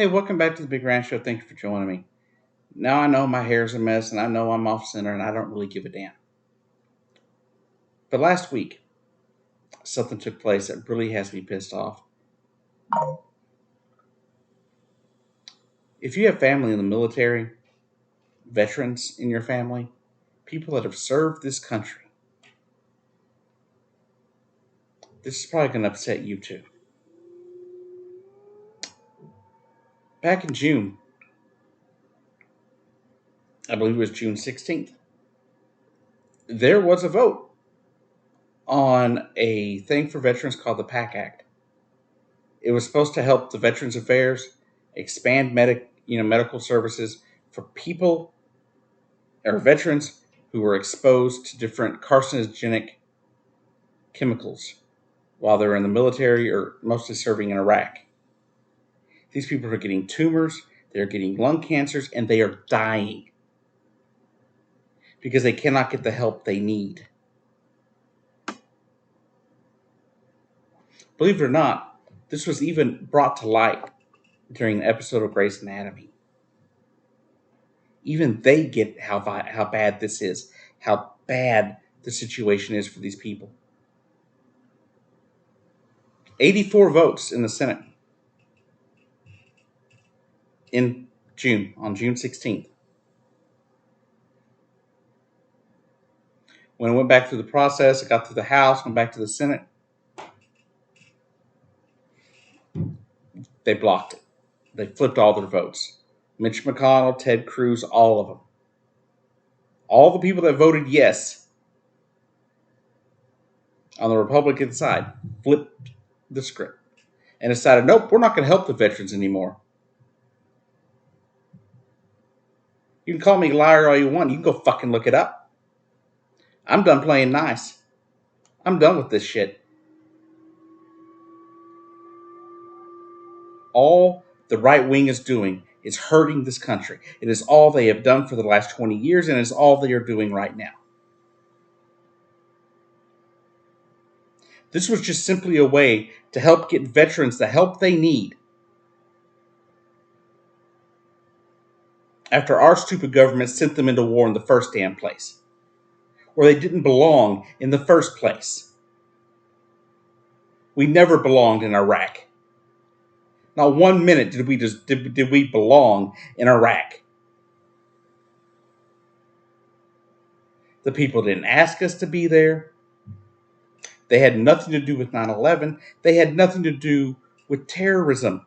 Hey, welcome back to the Big Ranch Show. Thank you for joining me. Now I know my hair's a mess and I know I'm off center and I don't really give a damn. But last week, something took place that really has me pissed off. If you have family in the military, veterans in your family, people that have served this country, this is probably going to upset you too. Back in June, I believe it was June 16th, there was a vote on a thing for veterans called the PAC Act. It was supposed to help the Veterans Affairs expand medical services for people or veterans who were exposed to different carcinogenic chemicals while they were in the military or mostly serving in Iraq. These people are getting tumors, they're getting lung cancers, and they are dying because they cannot get the help they need. Believe it or not, this was even brought to light during an episode of Grey's Anatomy. Even they get how bad this is, how bad the situation is for these people. 84 votes in the Senate in June, on June 16th. When it went back through the process, it got through the House, went back to the Senate, they blocked it. They flipped all their votes. Mitch McConnell, Ted Cruz, all of them. All the people that voted yes on the Republican side flipped the script and decided, nope, we're not going to help the veterans anymore. You can call me a liar all you want. You can go fucking look it up. I'm done playing nice. I'm done with this shit. All the right wing is doing is hurting this country. It is all they have done for the last 20 years, and it's all they are doing right now. This was just simply a way to help get veterans the help they need after our stupid government sent them into war in the first damn place, where they didn't belong in the first place. We never belonged in Iraq. Not 1 minute did we belong in Iraq. The people didn't ask us to be there. They had nothing to do with 9/11. They had nothing to do with terrorism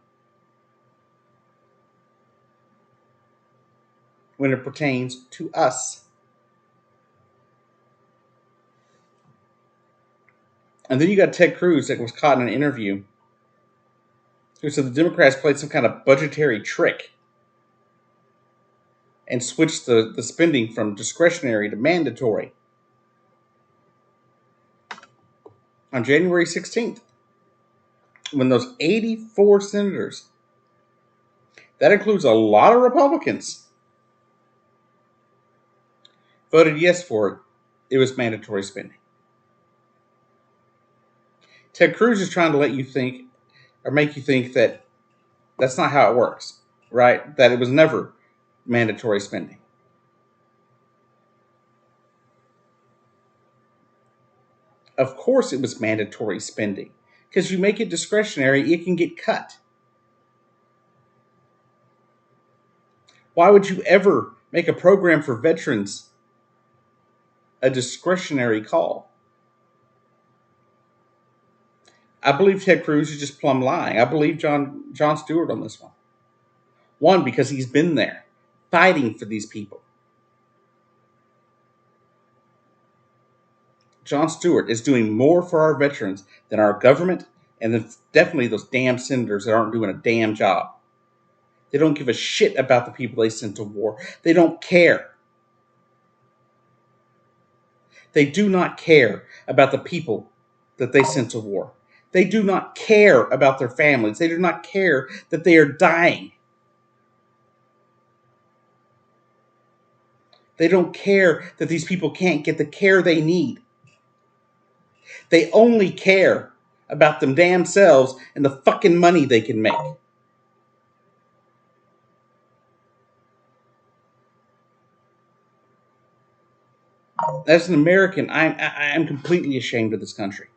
when it pertains to us. And then you got Ted Cruz that was caught in an interview who said the Democrats played some kind of budgetary trick and switched the spending from discretionary to mandatory on January 16th, when those 84 senators, that includes a lot of Republicans, voted yes for it. It was mandatory spending. Ted Cruz is trying to let you think or make you think that that's not how it works, right? That it was never mandatory spending. Of course it was mandatory spending, because you make it discretionary, it can get cut. Why would you ever make a program for veterans a discretionary call? I believe Ted Cruz is just plumb lying. I believe John Stewart on this one. One, because he's been there fighting for these people. John Stewart is doing more for our veterans than our government, and then definitely those damn senators that aren't doing a damn job. They don't give a shit about the people they sent to war. They don't care. They do not care about the people that they sent to war. They do not care about their families. They do not care that they are dying. They don't care that these people can't get the care they need. They only care about them damn selves and the fucking money they can make. As an American, I'm completely ashamed of this country.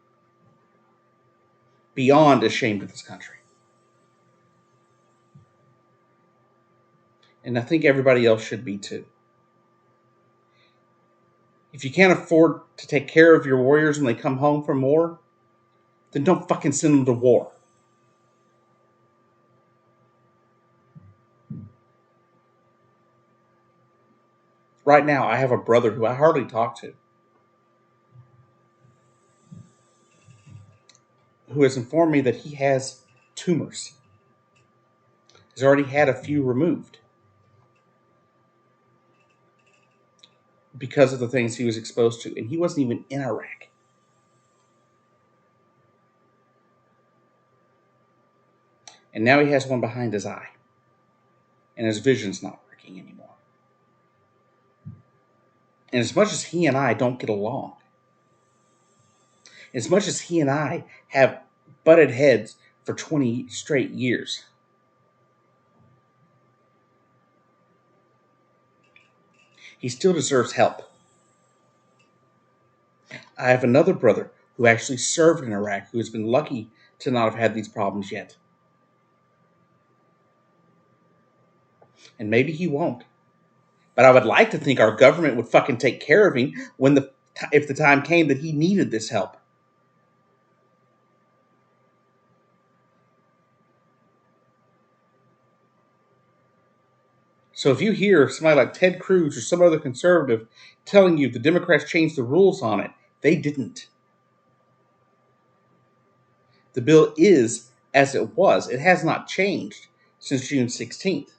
Beyond ashamed of this country. And I think everybody else should be too. If you can't afford to take care of your warriors when they come home from war, then don't fucking send them to war. Right now, I have a brother who I hardly talk to, who has informed me that he has tumors. He's already had a few removed because of the things he was exposed to, and he wasn't even in Iraq. And now he has one behind his eye, and his vision's not working anymore. And as much as he and I don't get along, as much as he and I have butted heads for 20 straight years, he still deserves help. I have another brother who actually served in Iraq who has been lucky to not have had these problems yet. And maybe he won't. But I would like to think our government would fucking take care of him if the time came that he needed this help. So if you hear somebody like Ted Cruz or some other conservative telling you the Democrats changed the rules on it, they didn't. The bill is as it was. It has not changed since June 16th.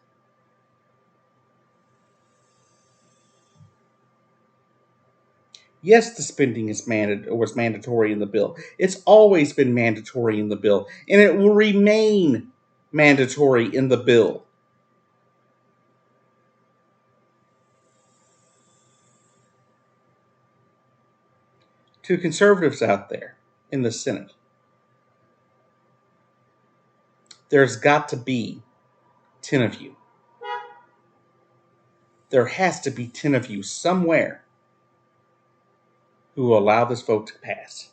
Yes, the spending was mandatory in the bill. It's always been mandatory in the bill, and it will remain mandatory in the bill. To conservatives out there in the Senate, there's got to be 10 of you. There has to be 10 of you somewhere who will allow this vote to pass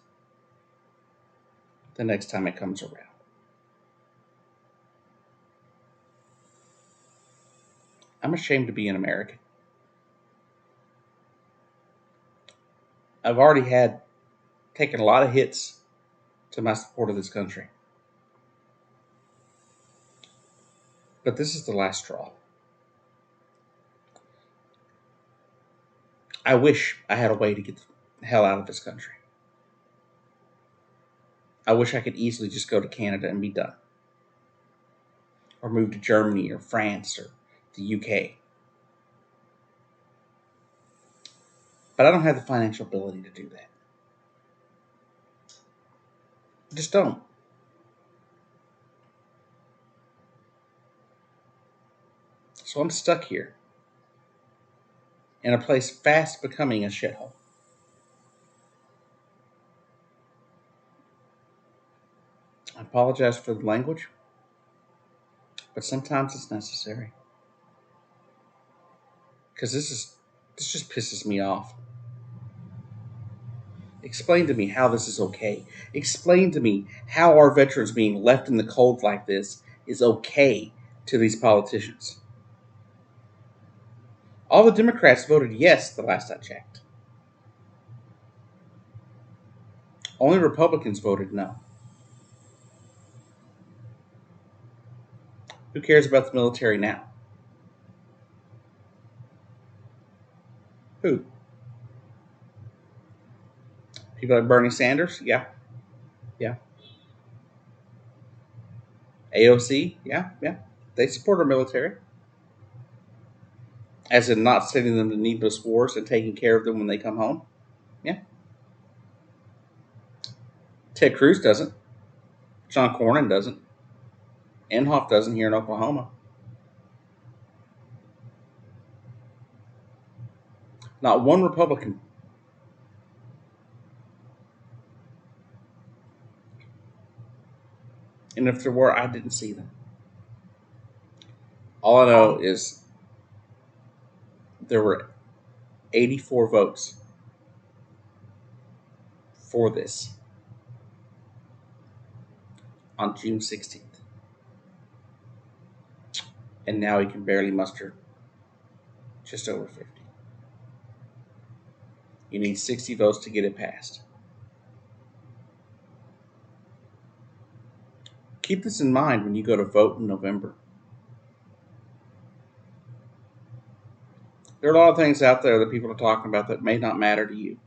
the next time it comes around. I'm ashamed to be an American. I've already taken a lot of hits to my support of this country. But this is the last straw. I wish I had a way to get the hell out of this country. I wish I could easily just go to Canada and be done. Or move to Germany or France or the UK. But I don't have the financial ability to do that. I just don't. So I'm stuck here in a place fast becoming a shithole. I apologize for the language, but sometimes it's necessary. Because this just pisses me off. Explain to me how this is okay. Explain to me how our veterans being left in the cold like this is okay to these politicians. All the Democrats voted yes the last I checked. Only Republicans voted no. Who cares about the military now? Who? People like Bernie Sanders? Yeah. Yeah. AOC? Yeah. Yeah. They support our military. As in not sending them to needless wars and taking care of them when they come home. Yeah. Ted Cruz doesn't. John Cornyn doesn't. Inhofe doesn't here in Oklahoma. Not one Republican. And if there were, I didn't see them. All I know is there were 84 votes for this on June 16th. And now he can barely muster just over 50. You need 60 votes to get it passed. Keep this in mind when you go to vote in November. There are a lot of things out there that people are talking about that may not matter to you.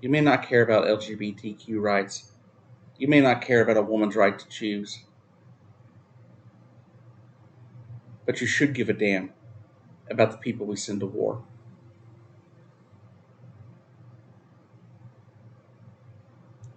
You may not care about LGBTQ rights. You may not care about a woman's right to choose. But you should give a damn about the people we send to war.